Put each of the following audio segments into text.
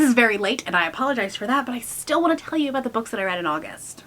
This is very late and I apologize for that, but I still want to tell you about the books that I read in August.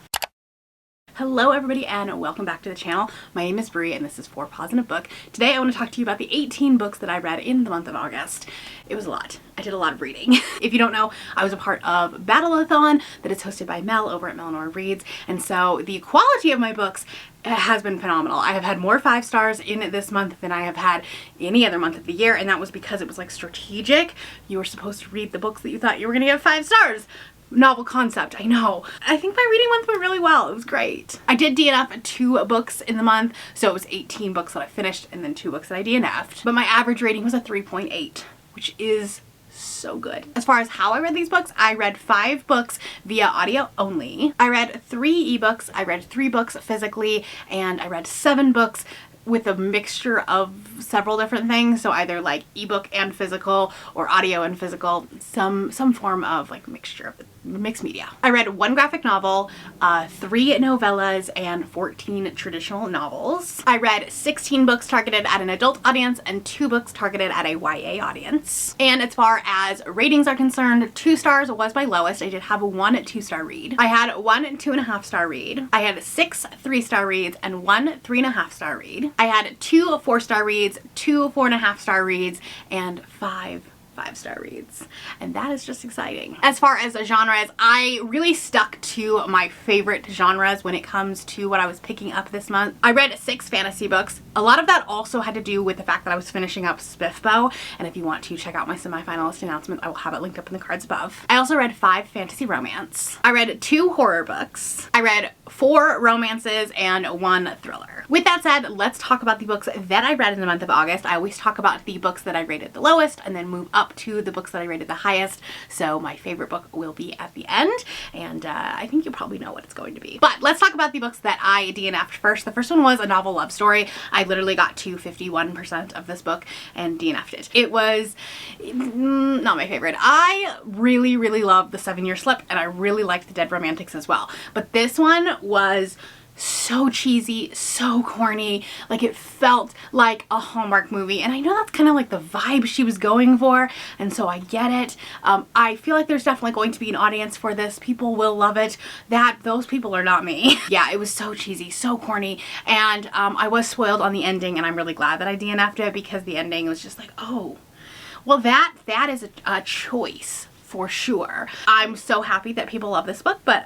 Hello everybody and welcome back to the channel. My name is Brie and this is For Pause in a Book. Today I want to talk to you about the 18 books that I read in the month of August. It was a lot. I did a lot of reading. If you don't know, I was a part of Battleathon that is hosted by Mel over at Melanora Reads, and so the quality of my books has been phenomenal. I have had more 5 stars in this month than I have had any other month of the year, and that was because it was like strategic. You were supposed to read the books that you thought you were gonna get 5 stars. Novel concept, I know. I think my reading month went really well. It was great. I did DNF 2 books in the month, so it was 18 books that I finished and then 2 books that I DNF'd. But my average rating was a 3.8, which is so good. As far as how I read these books, I read 5 books via audio only. I read 3 ebooks, I read 3 books physically, and I read 7 books with a mixture of several different things, so either like ebook and physical or audio and physical, some form of like mixture of mixed media. I read 1 graphic novel, 3 novellas, and 14 traditional novels. I read 16 books targeted at an adult audience and 2 books targeted at a YA audience. And as far as ratings are concerned, 2 stars was my lowest. I did have 1 2-star read. I had 1 2.5-star read. I had 6 3-star reads and 1 3.5-star read. I had 2 4-star reads, 2 4.5-star reads, and 5 5-star reads, and that is just exciting. As far as the genres, I really stuck to my favorite genres when it comes to what I was picking up this month. I read 6 fantasy books. A lot of that also had to do with the fact that I was finishing up Spiffbow, and if you want to check out my semi-finalist announcement, I will have it linked up in the cards above. I also read 5 fantasy romance. I read 2 horror books. I read 4 romances and 1 thriller. With that said, let's talk about the books that I read in the month of August. I always talk about the books that I rated the lowest and then move up to the books that I rated the highest. So my favorite book will be at the end, and I think you probably know what it's going to be. But let's talk about the books that I DNF'd first. The first one was a novel love story. I literally got to 51% of this book and DNF'd it. It was not my favorite. I really love The 7-Year Slip, and I really liked The Dead Romantics as well. But this one was so cheesy, so corny, like it felt like a Hallmark movie, and I know that's kind of like the vibe she was going for, and so I get it. I feel like there's definitely going to be an audience for this. People will love it. Those people are not me. Yeah, it was so cheesy, so corny, and I was spoiled on the ending, and I'm really glad that I DNF'd it because the ending was just like, oh, well that is a choice. For sure. I'm so happy that people love this book, but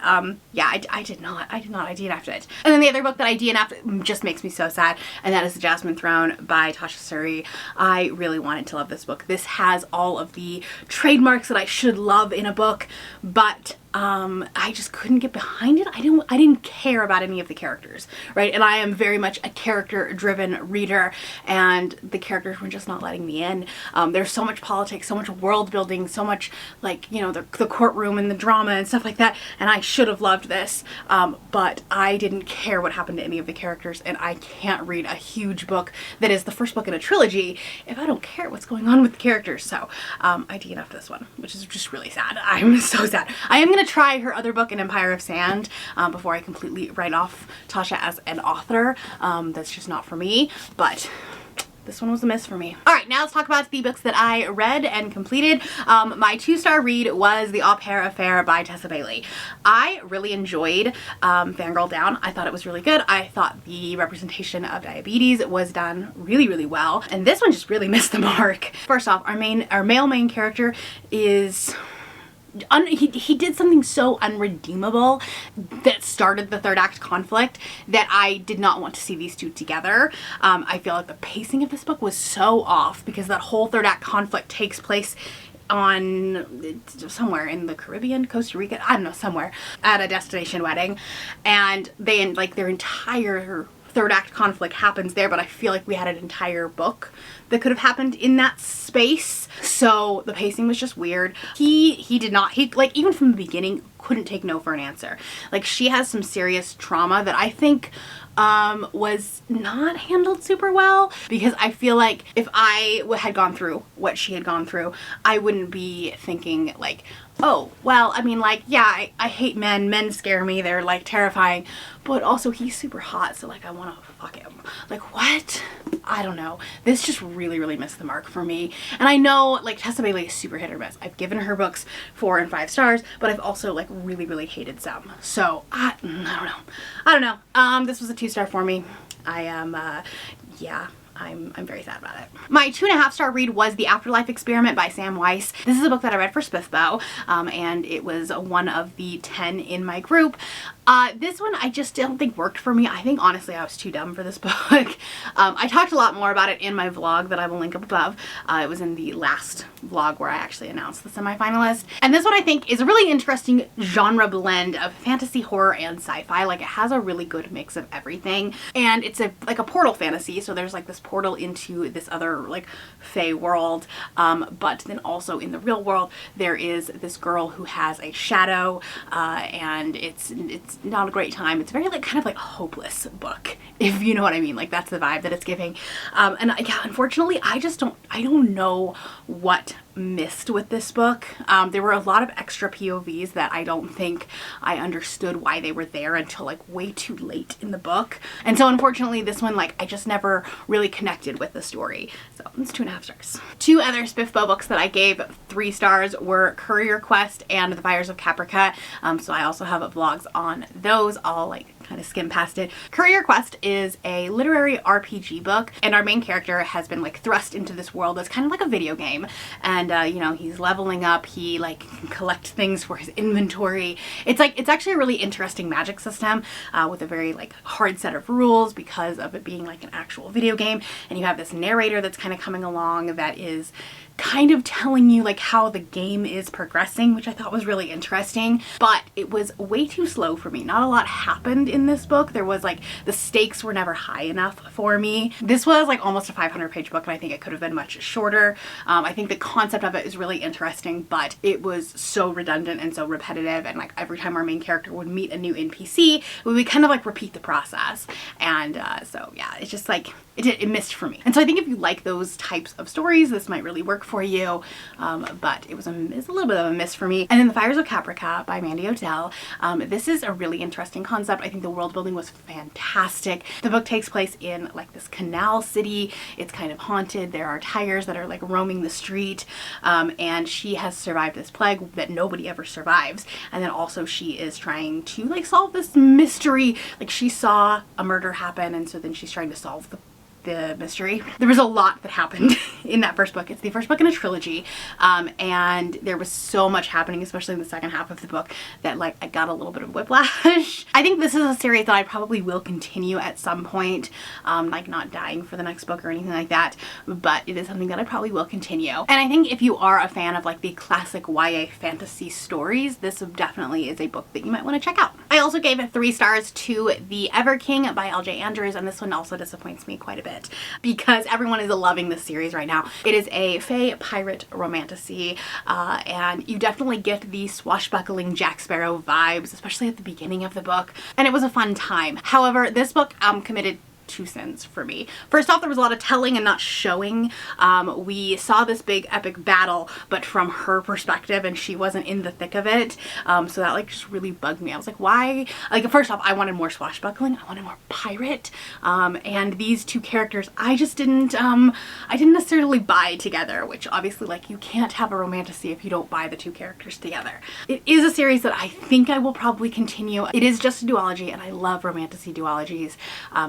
yeah, I did not. I DNF'd it. And then the other book that I DNF'd just makes me so sad, and that is The Jasmine Throne by Tasha Suri. I really wanted to love this book. This has all of the trademarks that I should love in a book, but I just couldn't get behind it. I didn't care about any of the characters, right? And I am very much a character-driven reader, and the characters were just not letting me in. There's so much politics, so much world building, so much, like, you know, the courtroom and the drama and stuff like that, and I should have loved this, but I didn't care what happened to any of the characters, and I can't read a huge book that is the first book in a trilogy if I don't care what's going on with the characters. So I DNF'd this one, which is just really sad. I'm so sad. I am gonna try her other book, An Empire of Sand, before I completely write off Tasha as an author. That's just not for me, but this one was a miss for me. All right, now let's talk about the books that I read and completed. My 2-star read was The Au Pair Affair by Tessa Bailey. I really enjoyed Fangirl Down. I thought it was really good. I thought the representation of diabetes was done really well, and this one just really missed the mark. First off, our male main character is he did something so unredeemable that started the 3rd act conflict that I did not want to see these two together. I feel like the pacing of this book was so off because that whole 3rd act conflict takes place on somewhere in the Caribbean, Costa Rica, I don't know, somewhere at a destination wedding, and they like their entire 3rd act conflict happens there, but I feel like we had an entire book that could have happened in that space. So the pacing was just weird. He like, even from the beginning, couldn't take no for an answer. Like, she has some serious trauma that I think was not handled super well, because I feel like if I had gone through what she had gone through, I wouldn't be thinking like, oh, well, I mean, like, yeah, I hate men. Men scare me. They're, like, terrifying. But also, he's super hot, so, like, I want to fuck him. Like, what? I don't know. This just really, really missed the mark for me. And I know, like, Tessa Bailey is super hit or miss. I've given her books 4 and 5 stars, but I've also, like, really, really hated some. So, I don't know. I don't know. This was a 2-star for me. I am, yeah. I'm very sad about it. My 2.5-star read was The Afterlife Experiment by Sam Weiss. This is a book that I read for Spiffbow, and it was one of the 10 in my group. This one I just don't think worked for me. I think honestly I was too dumb for this book. I talked a lot more about it in my vlog that I will link up above. It was in the last vlog where I actually announced the semifinalist. And this one I think is a really interesting genre blend of fantasy, horror, and sci-fi. Like, it has a really good mix of everything. And it's like a portal fantasy, so there's like this portal into this other like fae world, but then also in the real world there is this girl who has a shadow, and it's not a great time. It's very like kind of like a hopeless book, if you know what I mean. Like, that's the vibe that it's giving. And yeah, unfortunately I don't know what missed with this book. There were a lot of extra POVs that I don't think I understood why they were there until like way too late in the book. And so unfortunately this one, like, I just never really connected with the story. So it's 2.5 stars. 2 other Spiffbow books that I gave 3 stars were Courier Quest and The Fires of Caprica. So I also have vlogs on those. I'll like kind of skim past it. Courier Quest is a literary RPG book, and our main character has been like thrust into this world that's kind of like a video game, and you know, he's leveling up. He like can collect things for his inventory. It's actually a really interesting magic system with a very like hard set of rules because of it being like an actual video game. And you have this narrator that's kind of coming along that is kind of telling you like how the game is progressing, which I thought was really interesting, but it was way too slow for me. Not a lot happened in this book. There was like, the stakes were never high enough for me. This was like almost a 500-page book, and I think it could have been much shorter. I think the concept of it is really interesting, but it was so redundant and so repetitive, and like every time our main character would meet a new NPC, we would kind of like repeat the process. And so yeah, it's just like, it missed for me. And so I think if you like those types of stories, this might really work for you, but it's a little bit of a miss for me. And then The Fires of Caprica by Mandy Odell. This is a really interesting concept. I think the world building was fantastic. The book takes place in like this canal city. It's kind of haunted. There are tigers that are like roaming the street, and she has survived this plague that nobody ever survives. And then also she is trying to like solve this mystery. Like, she saw a murder happen, and so then she's trying to solve the mystery. There was a lot that happened in that first book. It's the first book in a trilogy, and there was so much happening, especially in the second half of the book, that like I got a little bit of whiplash. I think this is a series that I probably will continue at some point, like not dying for the next book or anything like that, but it is something that I probably will continue. And I think if you are a fan of like the classic YA fantasy stories, this definitely is a book that you might want to check out. I also gave it 3 stars to The Ever King by L.J. Andrews, and this one also disappoints me quite a bit because everyone is loving this series right now. It is a fae pirate romantasy, and you definitely get the swashbuckling Jack Sparrow vibes, especially at the beginning of the book, and it was a fun time. However, this book committed 2 sins for me. First off, there was a lot of telling and not showing. We saw this big epic battle, but from her perspective, and she wasn't in the thick of it. So that like just really bugged me. I was like, why? Like, first off, I wanted more swashbuckling. I wanted more pirate. And these 2 characters, I just didn't necessarily buy together, which obviously like you can't have a romantasy if you don't buy the 2 characters together. It is a series that I think I will probably continue. It is just a duology, and I love romantasy duologies.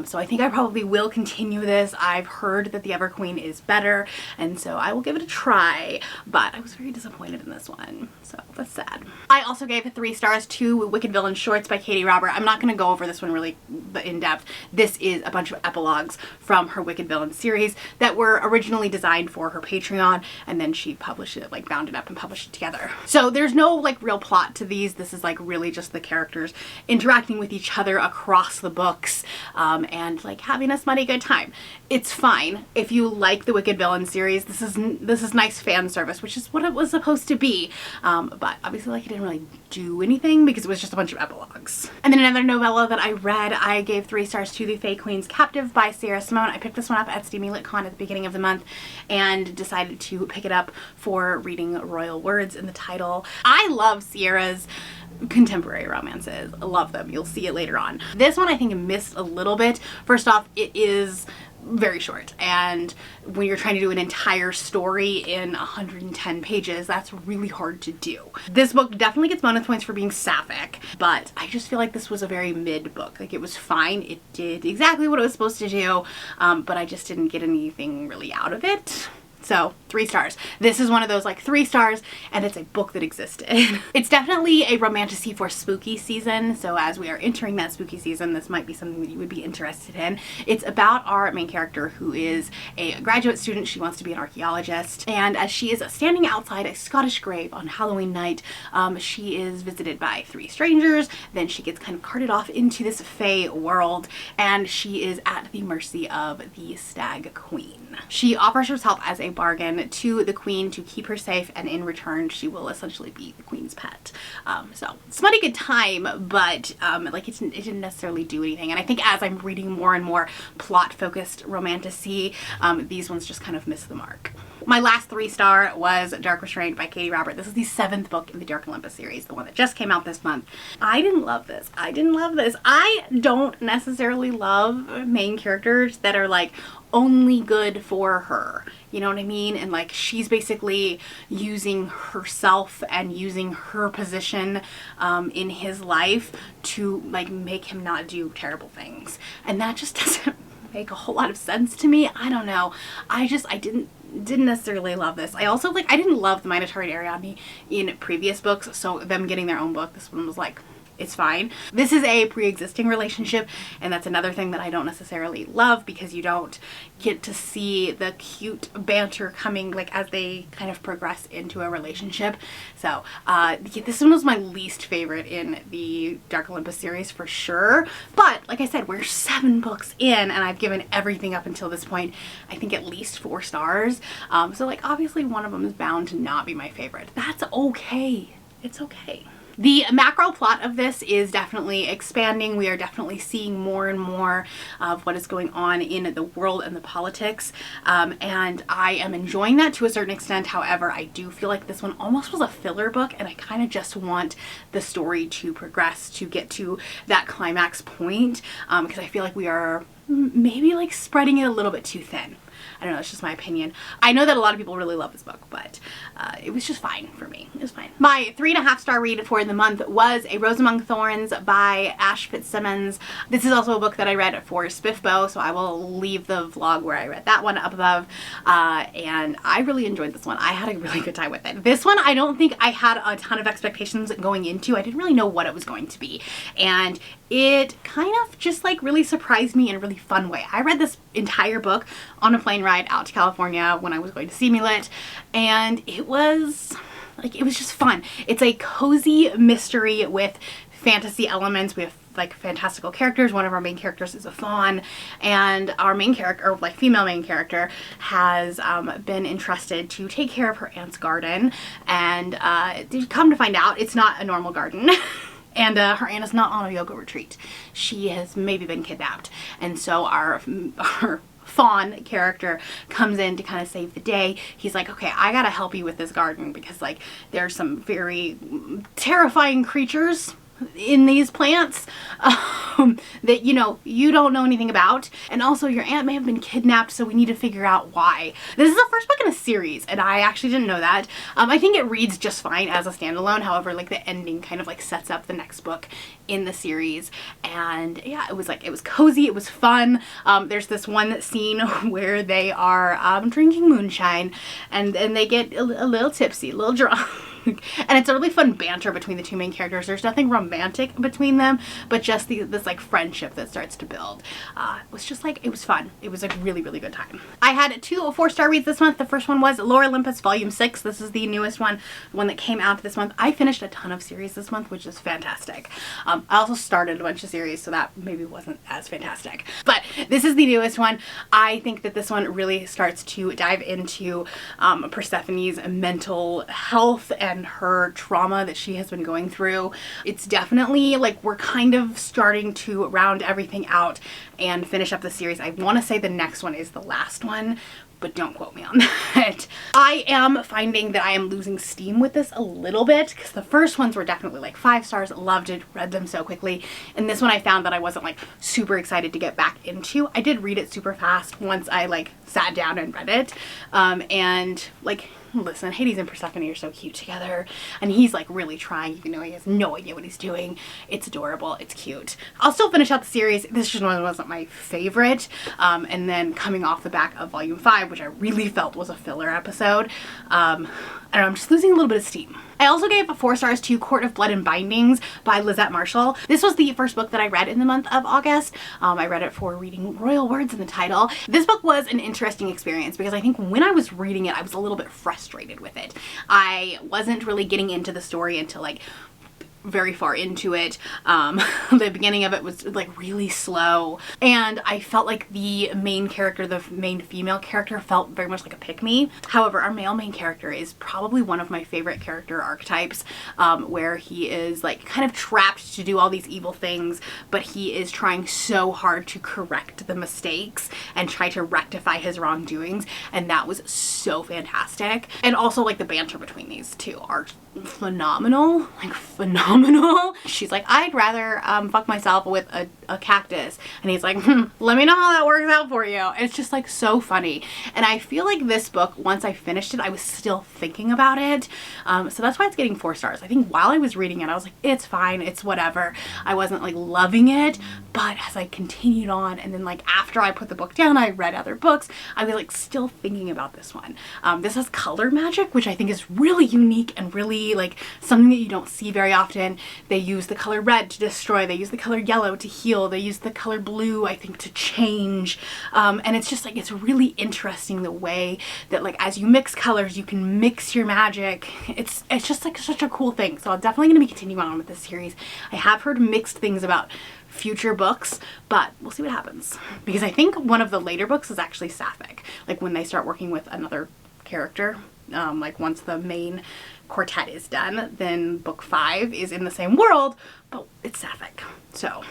So I think I probably will continue this. I've heard that The Everqueen is better, and so I will give it a try, but I was very disappointed in this one, so that's sad. I also gave 3 stars to Wicked Villain Shorts by Katie Robert. I'm not going to go over this one really the in-depth. This is a bunch of epilogues from her Wicked Villain series that were originally designed for her Patreon, and then she published it, like bound it up and published it together. So there's no like real plot to these. This is like really just the characters interacting with each other across the books, and like having a smutty good time. It's fine. If you like the Wicked Villain series, this is nice fan service, which is what it was supposed to be. But obviously, like, it didn't really do anything because it was just a bunch of epilogues. And then another novella that I read, I gave 3 stars to, The Fae Queen's Captive by Sarah Simone. I picked this one up at Steamy Lit Con at the beginning of the month and decided to pick it up for reading royal words in the title. I love Sierra's contemporary romances. I love them. You'll see it later on. This one I think missed a little bit. First off, it is very short, and when you're trying to do an entire story in 110 pages, that's really hard to do. This book definitely gets bonus points for being sapphic, but I just feel like this was a very mid book. Like, it was fine. It did exactly what it was supposed to do, but I just didn't get anything really out of it. So 3 stars. This is one of those like 3 stars, and it's a book that existed. It's definitely a romantasy for spooky season. So as we are entering that spooky season, this might be something that you would be interested in. It's about our main character, who is a graduate student. She wants to be an archaeologist, and as she is standing outside a Scottish grave on Halloween night, she is visited by 3 strangers. Then she gets kind of carted off into this fae world, and she is at the mercy of the Stag Queen. She offers herself as a bargain to the queen to keep her safe, and in return she will essentially be the queen's pet. So smutty good time, but like it didn't necessarily do anything. And I think as I'm reading more and more plot focused romantasy, these ones just kind of miss the mark. My last 3-star was Dark Restraint by Katie Robert. This is the 7th book in the Dark Olympus series, the one that just came out this month. I didn't love this. I don't necessarily love main characters that are like only good for her. You know what I mean? And like, she's basically using herself and using her position in his life to like make him not do terrible things. And that just doesn't make a whole lot of sense to me. I don't know. I didn't necessarily love this. I also I didn't love the Minotaur and Ariadne in previous books, so them getting their own book, this one was like, it's fine. This is a pre-existing relationship, and that's another thing that I don't necessarily love, because you don't get to see the cute banter coming like as they kind of progress into a relationship. So this one was my least favorite in the Dark Olympus series for sure. But like I said, we're 7 books in, and I've given everything up until this point, I think, at least 4 stars. So like, obviously one of them is bound to not be my favorite. That's okay. It's okay. The macro plot of this is definitely expanding. We are definitely seeing more and more of what is going on in the world and the politics, and I am enjoying that to a certain extent. However, I do feel like this one almost was a filler book, and I kind of just want the story to progress to get to that climax point, because I feel like we are maybe like spreading it a little bit too thin. I don't know, it's just my opinion. I know that a lot of people really love this book, but it was just fine for me. It was fine. My 3.5-star read for the month was A Rose Among Thorns by Ash Fitzsimmons. This is also a book that I read for Spiffbow, so I will leave the vlog where I read that one up above. And I really enjoyed this one. I had a really good time with it. This one, I don't think I had a ton of expectations going into. I didn't really know what it was going to be. And it kind of just like really surprised me in a really fun way. I read this entire book on a plane ride out to California when I was going to Steamy Lit, and it was just fun. It's a cozy mystery with fantasy elements. We have like fantastical characters. One of our main characters is a fawn, and our main character, or like female main character, has been entrusted to take care of her aunt's garden, and come to find out, it's not a normal garden. And her aunt is not on a yoga retreat. She has maybe been kidnapped. And so our fawn character comes in to kind of save the day. He's like, okay, I gotta help you with this garden, because like there's some very terrifying creatures in these plants that, you know, you don't know anything about, and also your aunt may have been kidnapped, so we need to figure out why. This is the first book in a series, and I actually didn't know that. I think it reads just fine as a standalone. However, like the ending kind of like sets up the next book in the series, and yeah, it was cozy, it was fun. There's this one scene where they are drinking moonshine, and they get a little tipsy, a little drunk. And it's a really fun banter between the two main characters. There's nothing romantic between them, but just this like friendship that starts to build. It was just like, it was fun. It was a really, really good time. I had 2 4-star reads this month. The first one was Lore Olympus Volume 6. This is the newest one, the one that came out this month. I finished a ton of series this month, which is fantastic. I also started a bunch of series, so that maybe wasn't as fantastic. But this is the newest one. I think that this one really starts to dive into Persephone's mental health and her trauma that she has been going through. It's definitely like we're kind of starting to round everything out and finish up the series. I want to say the next one is the last one, but don't quote me on that. I am finding that I am losing steam with this a little bit, because the first ones were definitely like 5 stars, loved it, read them so quickly. And this one I found that I wasn't like super excited to get back into. I did read it super fast once I like sat down and read it. And like, listen, Hades and Persephone are so cute together, and he's like really trying even though he has no idea what he's doing. It's adorable, it's cute. I'll still finish out the series. This just wasn't my favorite. And then coming off the back of Volume 5, which I really felt was a filler episode, I don't know, I'm just losing a little bit of steam. I also gave 4 stars to Court of Blood and Bindings by Lizette Marshall. This was the first book that I read in the month of August. I read it for reading royal words in the title. This book was an interesting experience because I think when I was reading it, I was a little bit frustrated with it. I wasn't really getting into the story until like very far into it. The beginning of it was like really slow, and I felt like the main character, the main female character, felt very much like a pick-me. However, our male main character is probably one of my favorite character archetypes, where he is like kind of trapped to do all these evil things, but he is trying so hard to correct the mistakes and try to rectify his wrongdoings, and that was so fantastic. And also like the banter between these two are phenomenal, like phenomenal. She's like, I'd rather fuck myself with a cactus, and he's like, let me know how that works out for you. It's just like so funny, and I feel like this book, once I finished it, I was still thinking about it, so that's why it's getting 4 stars. I think while I was reading it, I was like, it's fine, it's whatever. I wasn't like loving it, but as I continued on, and then like after I put the book down, I read other books, I was like still thinking about this one. This has color magic, which I think is really unique and really like something that you don't see very often. They use the color red to destroy, they use the color yellow to heal, they use the color blue, I think, to change, and it's just like, it's really interesting the way that like as you mix colors, you can mix your magic. It's just like such a cool thing. So I'm definitely going to be continuing on with this series. I have heard mixed things about future books, but we'll see what happens, because I think one of the later books is actually sapphic, like when they start working with another character. Like once the main quartet is done, then book 5 is in the same world, but it's sapphic. So,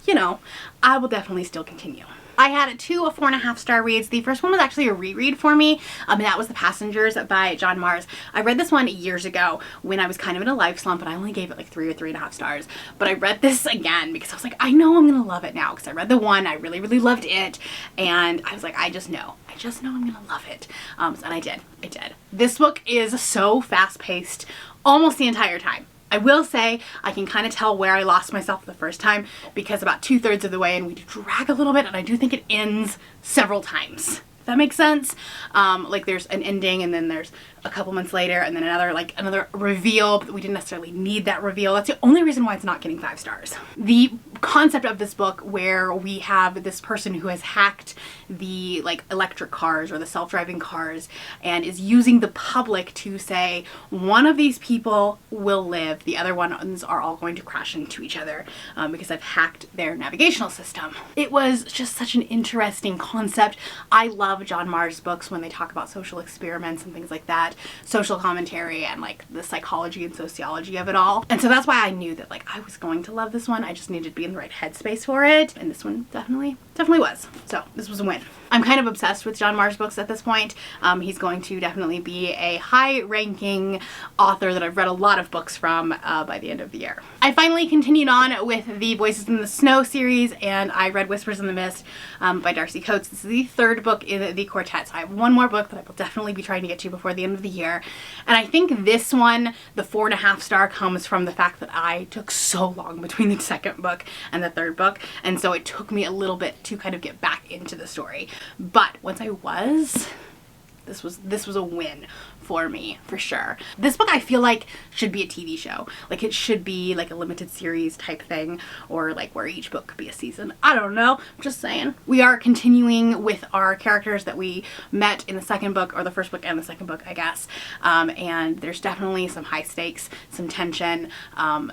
you know, I will definitely still continue. I had 2 4.5 star reads. The first one was actually a reread for me, and that was The Passengers by John Mars. I read this one years ago when I was kind of in a life slump, and I only gave it like 3 or 3.5 stars. But I read this again because I was like, I know I'm gonna love it now, because I read the one, I really, really loved it, and I was like, I just know I'm gonna love it. And I did. This book is so fast-paced almost the entire time. I will say I can kind of tell where I lost myself the first time, because about 2/3 of the way, and we drag a little bit, and I do think it ends several times. If that makes sense? Like there's an ending, and then there's a couple months later, and then another reveal, but we didn't necessarily need that reveal. That's the only reason why it's not getting 5 stars. The concept of this book, where we have this person who has hacked the like electric cars or the self-driving cars, and is using the public to say one of these people will live, the other ones are all going to crash into each other, because I've hacked their navigational system. It was just such an interesting concept. I love John Mars books when they talk about social experiments and things like that, social commentary, and like the psychology and sociology of it all. And so that's why I knew that like I was going to love this one. I just needed to be in the right headspace for it, and this one definitely was. So this was a win. I'm kind of obsessed with John Mars books at this point. He's going to definitely be a high-ranking author that I've read a lot of books from by the end of the year. I finally continued on with the Voices in the Snow series, and I read Whispers in the Mist by Darcy Coates. This is the 3rd book in the quartet, so I have 1 more book that I will definitely be trying to get to before the end of the year. And I think this one, the 4.5 star, comes from the fact that I took so long between the 2nd book and the 3rd book, and so it took me a little bit to kind of get back into the story. But once I was, this was a win for me, for sure. This book I feel like should be a TV show. Like it should be like a limited series type thing, or like where each book could be a season. I don't know, I'm just saying. We are continuing with our characters that we met in the second book, or the first book and the second book, I guess. And there's definitely some high stakes, some tension,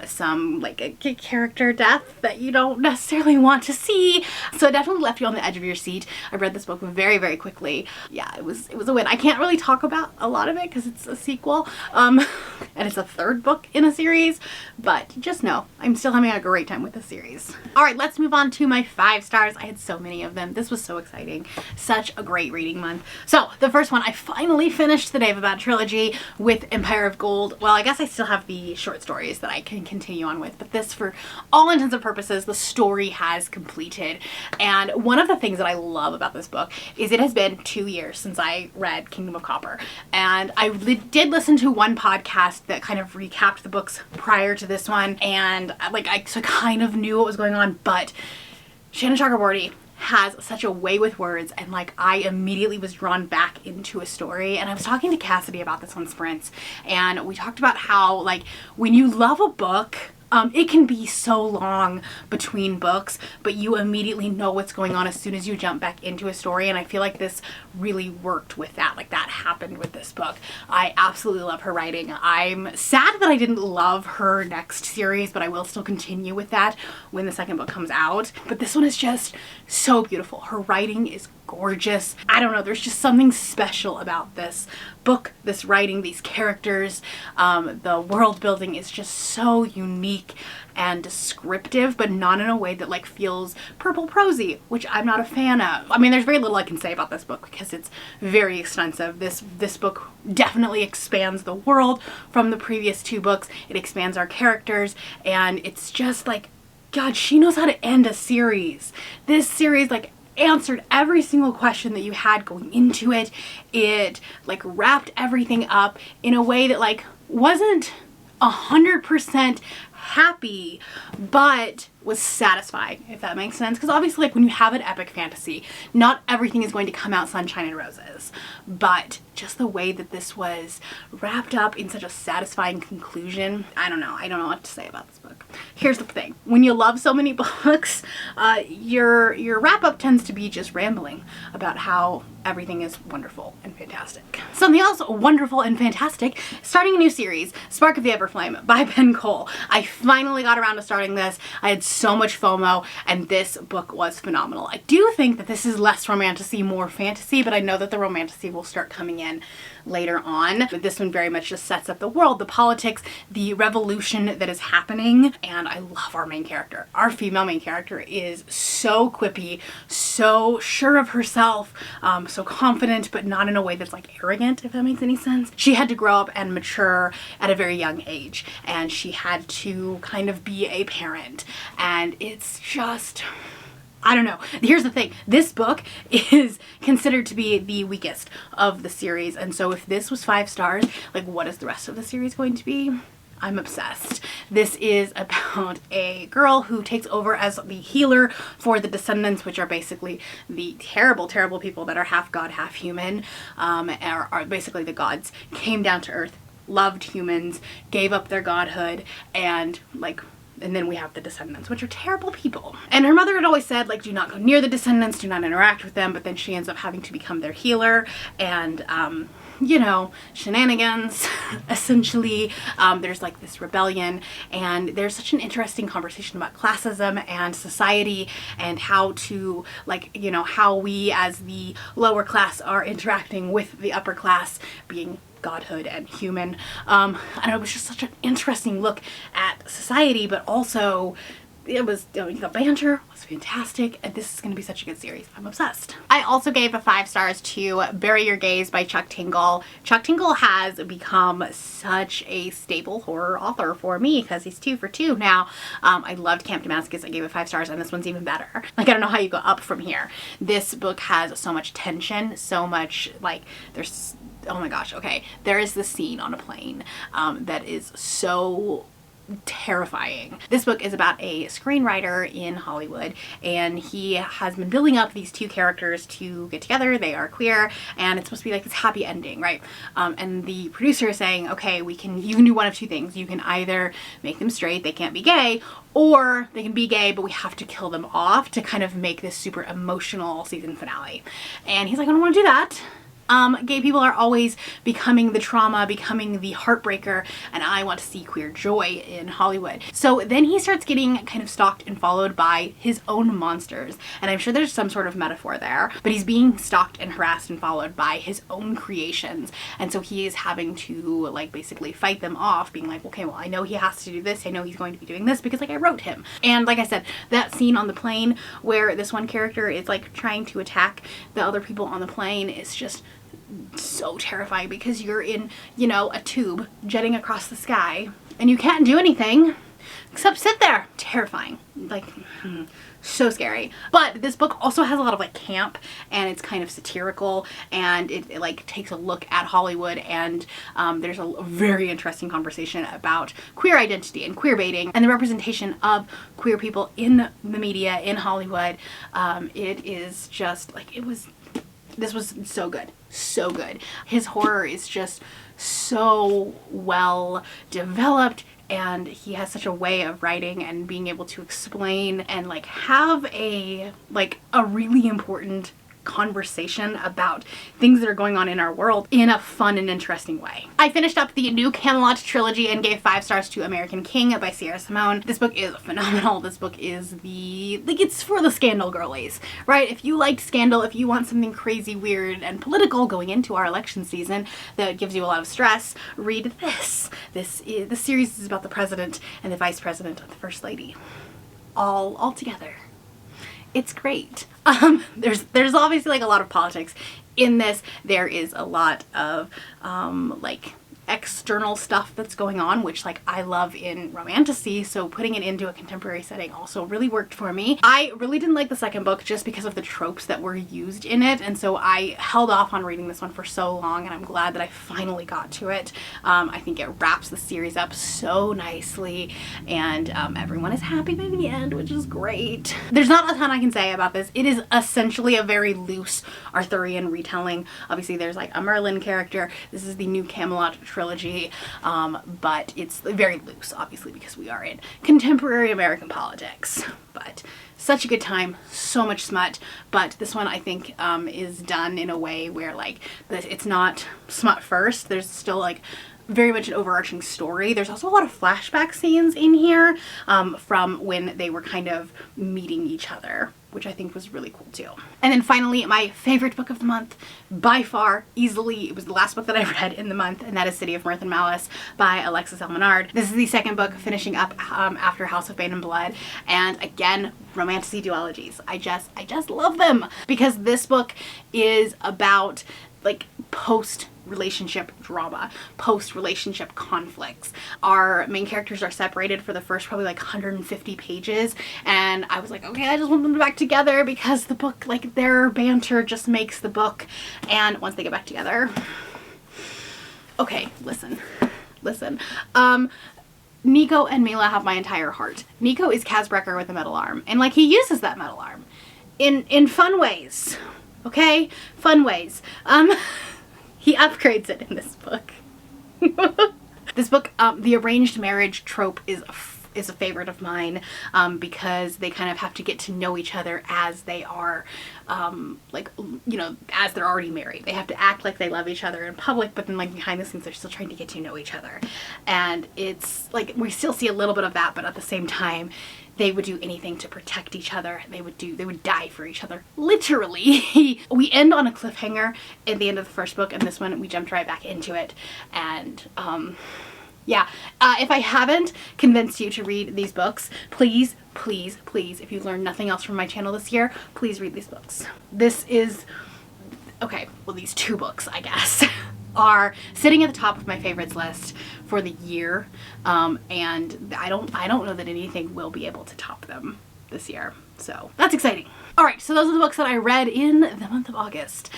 some like a character death that you don't necessarily want to see. So it definitely left you on the edge of your seat. I read this book very, very quickly. Yeah, it was a win. I can't really talk about a lot of it because it's a sequel, and it's a third book in a series, but just know I'm still having a great time with the series. All right, let's move on to my 5 stars. I had so many of them. This was so exciting. Such a great reading month. So the first one, I finally finished the Dave Abad trilogy with Empire of Gold. Well, I guess I still have the short stories that I can continue on with, but this, for all intents and purposes, the story has completed. And one of the things that I love about this book is it has been 2 years since I read Kingdom of Copper, and I did listen to one podcast that kind of recapped the books prior to this one, and like I kind of knew what was going on, but Shannon Chakraborty has such a way with words, and like I immediately was drawn back into a story. And I was talking to Cassidy about this on Sprints, and we talked about how like when you love a book, it can be so long between books, but you immediately know what's going on as soon as you jump back into a story. And I feel like this really worked with that. Like that happened with this book. I absolutely love her writing. I'm sad that I didn't love her next series, but I will still continue with that when the second book comes out. But this one is just so beautiful. Her writing is gorgeous. I don't know, there's just something special about this book, this writing, these characters. The world building is just so unique and descriptive, but not in a way that like feels purple prosy, which I'm not a fan of. I mean, there's very little I can say about this book because it's very extensive. This book definitely expands the world from the previous 2 books. It expands our characters, and it's just like, God, she knows how to end a series. This series like answered every single question that you had going into it. It like wrapped everything up in a way that like wasn't 100% happy, but was satisfying, if that makes sense. Because obviously, like when you have an epic fantasy, not everything is going to come out sunshine and roses, but just the way that this was wrapped up in such a satisfying conclusion, I don't know what to say about this book. Here's the thing, when you love so many books, your wrap up tends to be just rambling about how everything is wonderful and fantastic. Something else wonderful and fantastic, starting a new series, Spark of the Everflame by Ben Cole. I finally got around to starting this. I had so much FOMO, and this book was phenomenal. I do think that this is less romantasy, more fantasy, but I know that the romantasy will start coming in later on. But this one very much just sets up the world, the politics, the revolution that is happening, and I love our main character. Our female main character is so quippy, so sure of herself, so confident, but not in a way that's like arrogant, if that makes any sense. She had to grow up and mature at a very young age, and she had to kind of be a parent, and it's just, I don't know. Here's the thing. This book is considered to be the weakest of the series, and so if this was 5 stars, like what is the rest of the series going to be? I'm obsessed. This is about a girl who takes over as the healer for the Descendants, which are basically the terrible, terrible people that are half god, half human, are basically the gods, came down to earth, loved humans, gave up their godhood, and then we have the Descendants, which are terrible people. And her mother had always said, like, do not go near the Descendants, do not interact with them, but then she ends up having to become their healer, and you know, shenanigans, essentially. There's like this rebellion, and there's such an interesting conversation about classism and society, and how to, like, you know, how we as the lower class are interacting with the upper class, being godhood and human. And it was just such an interesting look at society, but also it was, the banter was fantastic, and this is going to be such a good series. I'm obsessed. I also gave a 5 stars to Bury Your Gaze by Chuck Tingle. Chuck Tingle has become such a staple horror author for me because he's 2 for 2 now. I loved Camp Damascus. I gave it 5 stars, and this one's even better. Like, I don't know how you go up from here. This book has so much tension, so much, like, there's, oh my gosh, okay. There is this scene on a plane that is so terrifying. This book is about a screenwriter in Hollywood, and he has been building up these two characters to get together. They are queer, and it's supposed to be like this happy ending, right? And the producer is saying, okay, you can do one of two things. You can either make them straight, they can't be gay, or they can be gay, but we have to kill them off to kind of make this super emotional season finale. And he's like, I don't want to do that. Gay people are always becoming the trauma, becoming the heartbreaker, and I want to see queer joy in Hollywood. So then he starts getting kind of stalked and followed by his own monsters, and I'm sure there's some sort of metaphor there, but he's being stalked and harassed and followed by his own creations, and so he is having to like basically fight them off, being like, okay, well, I know he has to do this, I know he's going to be doing this because like I wrote him. And like I said, that scene on the plane where this one character is like trying to attack the other people on the plane is just so terrifying, because you're in, you know, a tube jetting across the sky and you can't do anything except sit there. Terrifying. Like, so scary. But this book also has a lot of like camp, and it's kind of satirical, and it like takes a look at Hollywood, and there's a very interesting conversation about queer identity and queer baiting and the representation of queer people in the media in Hollywood. It is just like, this was so good. So good. His horror is just so well developed, and he has such a way of writing and being able to explain and like have a really important conversation about things that are going on in our world in a fun and interesting way. I finished up the new Camelot trilogy and gave 5 stars to American King by Sierra Simone. This book is phenomenal. This book is it's for the scandal girlies, right? If you like scandal, if you want something crazy, weird, and political going into our election season that gives you a lot of stress, read this. The series is about the president and the vice president and the first lady, all together. It's great. There's obviously like a lot of politics in this. There is a lot of like external stuff that's going on, which like I love in romantasy, so putting it into a contemporary setting also really worked for me. I really didn't like the second book just because of the tropes that were used in it, and so I held off on reading this one for so long, and I'm glad that I finally got to it. I think it wraps the series up so nicely, and everyone is happy by the end, which is great. There's not a ton I can say about this. It is essentially a very loose Arthurian retelling. Obviously there's like a Merlin character. This is the new Camelot trilogy, but it's very loose, obviously, because we are in contemporary American politics. But such a good time, so much smut. But this one I think is done in a way where like it's not smut first. There's still like very much an overarching story. There's also a lot of flashback scenes in here from when they were kind of meeting each other, which I think was really cool too. And then finally, my favorite book of the month, by far, easily, it was the last book that I read in the month, and that is City of Mirth and Malice by Alexis Elmenard. This is the second book finishing up after House of Bane and Blood, and again, romantasy duologies. I just love them, because this book is about like post-relationship drama, post-relationship conflicts. Our main characters are separated for the first probably like 150 pages, and I was like, okay, I just want them to be back together, because the book, like their banter just makes the book. And once they get back together, okay, listen. Nico and Mila have my entire heart. Nico is Kaz Brekker with a metal arm, and like he uses that metal arm in fun ways. Okay? Fun ways. He upgrades it in this book. This book, the arranged marriage trope is a favorite of mine, because they kind of have to get to know each other as they are, like, you know, as they're already married. They have to act like they love each other in public, but then like behind the scenes they're still trying to get to know each other. And it's like, we still see a little bit of that, but at the same time, they would do anything to protect each other. They would die for each other. Literally. We end on a cliffhanger at the end of the first book, and this one we jumped right back into it. And yeah, if I haven't convinced you to read these books, please, please, please, if you learned nothing else from my channel this year, please read these books. This is, okay, well, these two books, I guess, are sitting at the top of my favorites list for the year, and I don't know that anything will be able to top them this year. So that's exciting. Alright, so those are the books that I read in the month of August.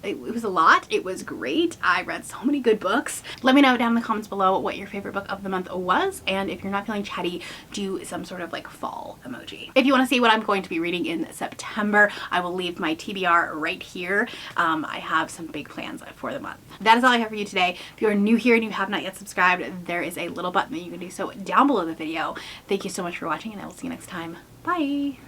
It was a lot. It was great. I read so many good books. Let me know down in the comments below what your favorite book of the month was, and if you're not feeling chatty, do some sort of like fall emoji. If you want to see what I'm going to be reading in September, I will leave my TBR right here. I have some big plans for the month. That is all I have for you today. If you are new here and you have not yet subscribed, there is a little button that you can do so down below the video. Thank you so much for watching, and I will see you next time. Bye!